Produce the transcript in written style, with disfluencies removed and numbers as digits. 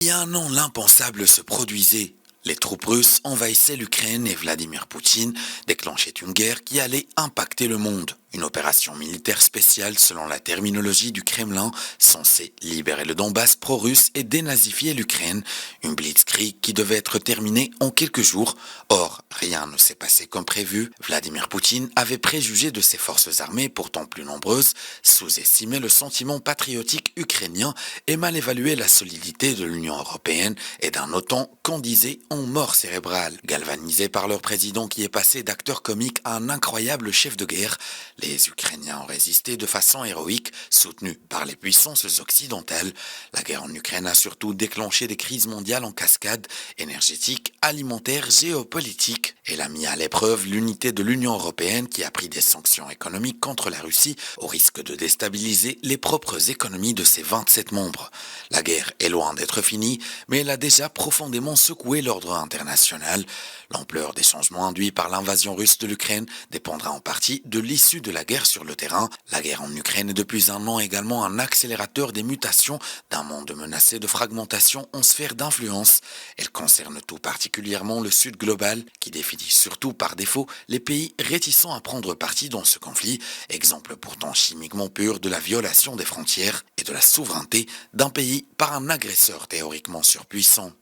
Il y a un an, l'impensable se produisait. Les troupes russes envahissaient l'Ukraine et Vladimir Poutine déclenchait une guerre qui allait impacter le monde. Une opération militaire spéciale selon la terminologie du Kremlin, censée libérer le Donbass pro-russe et dénazifier l'Ukraine. Une blitzkrieg qui devait être terminée en quelques jours. Or, rien ne s'est passé comme prévu. Vladimir Poutine avait préjugé de ses forces armées, pourtant plus nombreuses, sous-estimé le sentiment patriotique ukrainien et mal évalué la solidité de l'Union européenne et d'un OTAN qu'on disait en mort cérébrale. Galvanisé par leur président qui est passé d'acteur comique à un incroyable chef de guerre, les Ukrainiens ont résisté de façon héroïque, soutenus par les puissances occidentales. La guerre en Ukraine a surtout déclenché des crises mondiales en cascade, énergétique, alimentaire, géopolitique. Elle a mis à l'épreuve l'unité de l'Union européenne qui a pris des sanctions économiques contre la Russie au risque de déstabiliser les propres économies de ses 27 membres. La guerre est loin d'être finie, mais elle a déjà profondément secoué l'ordre international. L'ampleur des changements induits par l'invasion russe de l'Ukraine dépendra en partie de l'issue de la guerre sur le terrain. La guerre en Ukraine est depuis un an également un accélérateur des mutations d'un monde menacé de fragmentation en sphère d'influence. Elle concerne tout particulièrement le Sud global, qui définit surtout par défaut les pays réticents à prendre parti dans ce conflit, exemple pourtant chimiquement pur de la violation des frontières et de la souveraineté d'un pays par un agresseur théoriquement surpuissant.